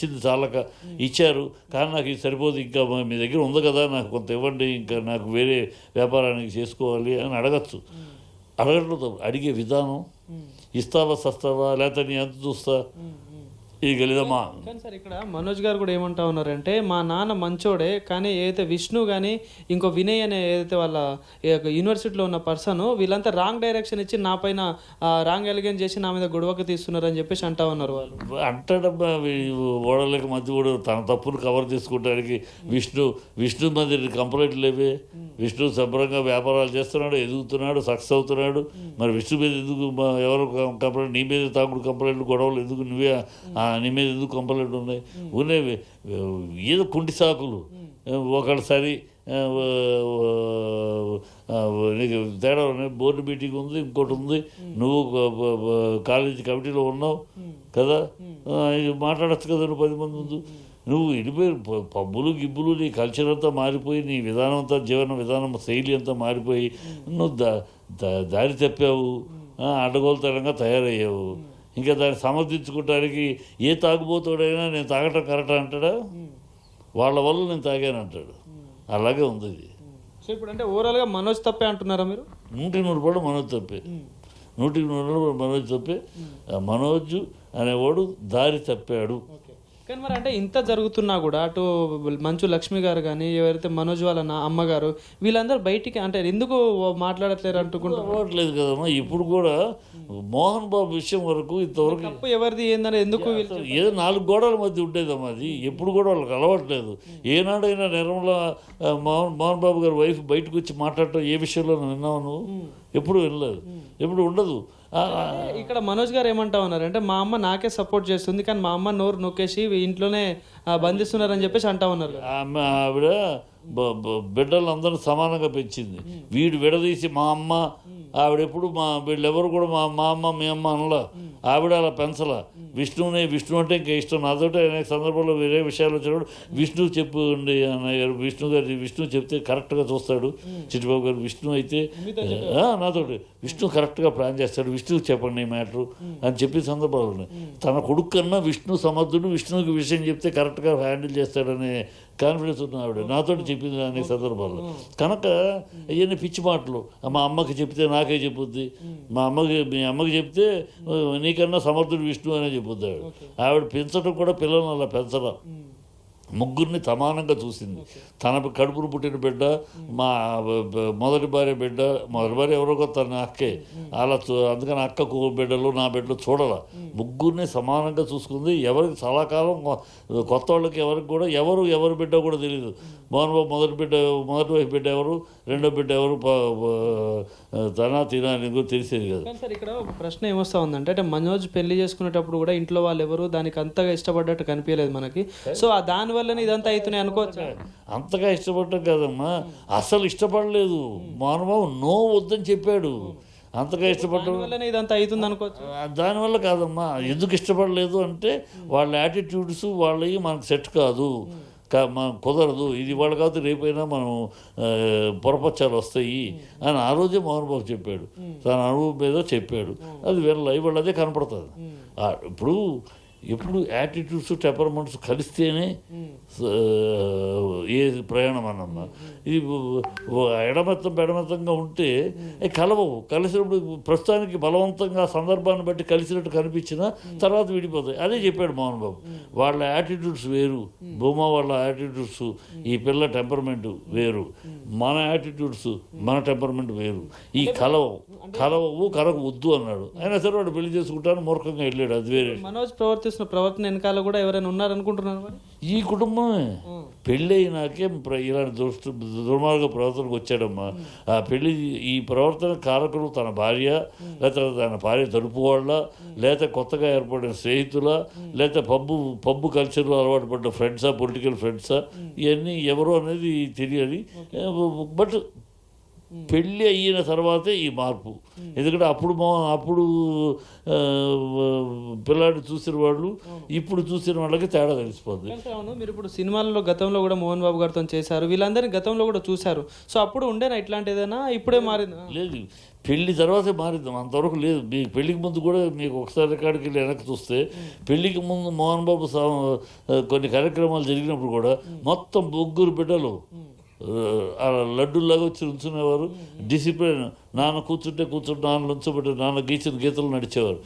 ఇచ్చింది చాలక ఇచ్చారు, కానీ నాకు ఇది సరిపోదు, ఇంకా మీ దగ్గర ఉంది కదా నాకు కొంత ఇవ్వండి, ఇంకా నాకు వేరే వ్యాపారానికి చేసుకోవాలి అని అడగచ్చు. అడగట్లేదు, అడిగే విధానం ఇస్తావా సస్తావా లేకపోతే నీ ఎంత చూస్తా ఇది గెలిదమ్మా. కానీ సార్ ఇక్కడ మనోజ్ గారు కూడా ఏమంటా ఉన్నారంటే మా నాన్న మంచోడే, కానీ ఏదైతే విష్ణు కానీ ఇంకో వినయ్ అనే ఏదైతే వాళ్ళ యూనివర్సిటీలో ఉన్న పర్సన్ వీళ్ళంతా రాంగ్ డైరెక్షన్ ఇచ్చి నా పైన రాంగ్ ఎలిగేషన్ చేసి నా మీద గొడవకి తీస్తున్నారని చెప్పేసి అంటా ఉన్నారు వాళ్ళు. అంటాడమ్మా ఓడలేక మధ్య కూడా తన తప్పును కవర్ చేసుకోవడానికి విష్ణు మంది కంప్లైంట్ లేవే. విష్ణు శుభ్రంగా వ్యాపారాలు చేస్తున్నాడు, ఎదుగుతున్నాడు, సక్సెస్ అవుతున్నాడు. మరి విష్ణు మీద ఎందుకు ఎవరు కంప్లైంట్, నీ మీద తాగుడు కంప్లైంట్లు గొడవలు ఎందుకు, నువ్వే నీ మీద ఎందుకు కంప్లైంట్ ఉన్నాయి ఉన్నాయి ఏదో కుంటి సాకులు. ఒకసారి నీకు తేడా ఉన్నాయి, బోర్డు మీటింగ్ ఉంది, ఇంకోటి ఉంది, నువ్వు కాలేజీ కమిటీలో ఉన్నావు కదా, మాట్లాడచ్చు కదా నువ్వు 10 మంది ముందు. నువ్వు వెళ్ళిపోయి పబ్బులు గిబ్బులు నీ కల్చర్ అంతా మారిపోయి, నీ విధానం అంతా జీవన విధానం శైలి అంతా మారిపోయి నువ్వు దారి తప్పావు, అడ్డగోలుతనంగా తయారయ్యావు. ఇంకా దాన్ని సమర్థించుకోవడానికి ఏ తాగుబోతాడైనా నేను తాగటం కరెక్ట్ అంటాడా, వాళ్ళ వల్ల నేను తాగానంటాడు. అలాగే ఉంది ఇది. సో ఇప్పుడు అంటే ఓవరాల్గా మనోజ్ తప్పే అంటున్నారా మీరు? 100% మనోజ్ తప్పే, 100% మనోజ్ తప్పే. మనోజ్ అనేవాడు దారి తప్పాడు. కానీ మరి అంటే ఇంత జరుగుతున్నా కూడా అటు మంచు లక్ష్మి గారు కానీ ఎవరైతే మనోజ్ వాళ్ళ అమ్మగారు వీళ్ళందరూ బయటికి అంటే ఎందుకు మాట్లాడట్లేరు అంటుకుంటలేదు కదమ్మా. ఇప్పుడు కూడా మోహన్ బాబు విషయం వరకు ఇంతవరకు తప్పు ఎవరిది ఏందని ఎందుకు ఏదో 4 గోడల మధ్య ఉండేదమ్మా. అది ఎప్పుడు కూడా వాళ్ళకి అలవాట్లేదు. ఏనాడైనా నిర్మల మోహన్ బాబు గారు వైఫ్ బయటకు వచ్చి మాట్లాడటం ఏ విషయంలో విన్నావు నువ్వు? ఎప్పుడు వినలేదు, ఎప్పుడు ఉండదు. ఇక్కడ మనోజ్ గారు ఏమంటా ఉన్నారు అంటే మా అమ్మ నాకే సపోర్ట్ చేస్తుంది, కానీ మా అమ్మ నోరు నొక్కేసి ఇంట్లోనే బంధిస్తున్నారని చెప్పేసి అంటా ఉన్నారు. ఆవిడ బిడ్డలందరూ సమానంగా పెంచింది. వీడు విడదీసి మా అమ్మ, ఆవిడెప్పుడు వీళ్ళెవరు కూడా మా అమ్మ మీ అమ్మ అనలా. ఆవిడ అలా పెంచలా. విష్ణు అంటే ఇంకా ఇష్టం. నాతోటి అనేక సందర్భంలో వేరే విషయాలు వచ్చినప్పుడు విష్ణు చెప్పండి అన్నయ్యారు. విష్ణు చెప్తే కరెక్ట్గా చూస్తాడు. చిట్టిబాబు గారు విష్ణు అయితే నాతోటి విష్ణు కరెక్ట్గా ప్లాన్ చేస్తాడు, విష్ణు చెప్పండి మ్యాటరు అని చెప్పిన సందర్భాలు ఉన్నాయి. తన కొడుకు కన్నా విష్ణు సమర్థుడు, విష్ణుకి విషయం చెప్తే కరెక్ట్గా హ్యాండిల్ చేస్తాడనే కాన్ఫిడెన్స్ ఉన్న ఆవిడ నాతోటి చెప్పింది అనే సందర్భాల్లో. కనుక అవన్నీ పిచ్చి మాటలు. మా అమ్మకి చెప్తే నాకే చెప్పుద్ది, మీ అమ్మకి చెప్తే నీకన్నా సమర్థుడు విష్ణు అనే చెప్పుద్ది. ఆవిడ పెంచడం కూడా పిల్లలను అలా పెంచడం, ముగ్గురిని సమానంగా చూసింది. తన కడుపును పుట్టిన బిడ్డ, మా మొదటి భార్య బిడ్డ, మొదటి భార్య ఎవరో తన అక్కే, అలా అందుకని అక్కకు బిడ్డలు నా బిడ్డలు చూడాల. ముగ్గురిని సమానంగా చూసుకుంది. ఎవరికి చాలా కాలం కొత్త వాళ్ళకి ఎవరికి కూడా ఎవరి బిడ్డ కూడా తెలియదు. మోహన్ బాబు మొదటి వైఫ్ బిడ్డ ఎవరు, రెండో బిడ్డ ఎవరు, తినా తెలిసేది కదా. సార్ ఇక్కడ ప్రశ్న ఏమొస్తా ఉందంటే అంటే మనోజ్ పెళ్లి చేసుకునేటప్పుడు కూడా ఇంట్లో వాళ్ళు ఎవరు దానికి అంతగా ఇష్టపడ్డట్టు కనిపించలేదు మనకి. సో దాని వల్లనే ఇదంతా అవుతున్నాయి అనుకోవచ్చు. అంతగా ఇష్టపడ్డం కాదమ్మా, అసలు ఇష్టపడలేదు. మోహన్ బాబు నో వద్దని చెప్పాడు. అంతగా ఇష్టపడడం వల్లనే ఇదంతా అవుతుంది అనుకోవచ్చు. దానివల్ల కాదమ్మా. ఎందుకు ఇష్టపడలేదు అంటే వాళ్ళ యాటిట్యూడ్స్ వాళ్ళవి మనకు సెట్ కాదు, కుదరదు. ఇది వాళ్ళు కాదు, రేపైనా మనం పొరపచ్చాలు వస్తాయి అని ఆ రోజే మోహన్ బాబు చెప్పాడు. తన అనుభవం మీద చెప్పాడు. అది వీళ్ళ ఇవాళ అదే కనపడుతుంది. ఎప్పుడు యాటిట్యూడ్స్ టెంపర్మెంట్స్ కలిస్తేనే ఏ ప్రయాణం అన్నమ్మా. ఇది పెడమెత్తంగా ఉంటే కలవవు. కలిసినప్పుడు ప్రస్తుతానికి బలవంతంగా సందర్భాన్ని బట్టి కలిసినట్టు కనిపించినా తర్వాత విడిపోతాయి. అదే చెప్పాడు మోహన్ బాబు. వాళ్ళ యాటిట్యూడ్స్ వేరు, భూమా వాళ్ళ యాటిట్యూడ్స్, ఈ పిల్ల టెంపర్మెంట్ వేరు, మన యాటిట్యూడ్స్ మన టెంపర్మెంట్ వేరు. ఈ కలవకు వద్దు అన్నాడు. అయినా సరే వాడు పెళ్లి చేసుకుంటాను మూర్ఖంగా వెళ్ళాడు. అది వేరే. మనోజ్ ప్రవర్తన వెనకాల కూడా ఎవరైనా ఉన్నారనుకుంటున్నారు మరి? ఈ కుటుంబమే పెళ్ళి అయినాకే ఇలాంటి దుర్మార్గ ప్రవర్తనకు వచ్చాడమ్మా. ఆ పెళ్లి ఈ ప్రవర్తన కారకులు తన భార్య, లేకపోతే తన భార్య తడుపు వాళ్ళ, లేకపోతే కొత్తగా ఏర్పడిన స్నేహితుల, లేకపోతే పబ్బు కల్చర్లో అలవాటు పడ్డ ఫ్రెండ్సా, పొలిటికల్ ఫ్రెండ్సా, ఇవన్నీ ఎవరు అనేది తెలియాలి. బట్ పెళ్ళి అయిన తర్వాతే ఈ మార్పు. ఎందుకంటే అప్పుడు పిల్లాడిని చూసిన వాళ్ళు ఇప్పుడు చూసిన వాళ్ళకి తేడా తెలిసిపోతుంది. మీరు ఇప్పుడు సినిమాల్లో గతంలో కూడా మోహన్ బాబు గారితో చేశారు, వీళ్ళందరినీ గతంలో కూడా చూశారు. సో అప్పుడు ఉండేనా ఇట్లాంటి ఏదైనా, ఇప్పుడే మారింది? లేదు, పెళ్లి తర్వాతే మారిద్దాం, అంతవరకు లేదు. మీ పెళ్లికి ముందు కూడా మీకు ఒకసారి రికార్డుకి వెళ్ళి వెనక్కి చూస్తే పెళ్లికి ముందు మోహన్ బాబు కొన్ని కార్యక్రమాలు జరిగినప్పుడు కూడా మొత్తం 3 బిడ్డలు లడ్డూలాగా వచ్చి ఉంచునేవారు. డిసిప్లిన్, నాన్న కూర్చుంటే కూర్చుంటే నాన్న నుంచోబెట్టి నాన్న గీచిన గీతలు నడిచేవారు.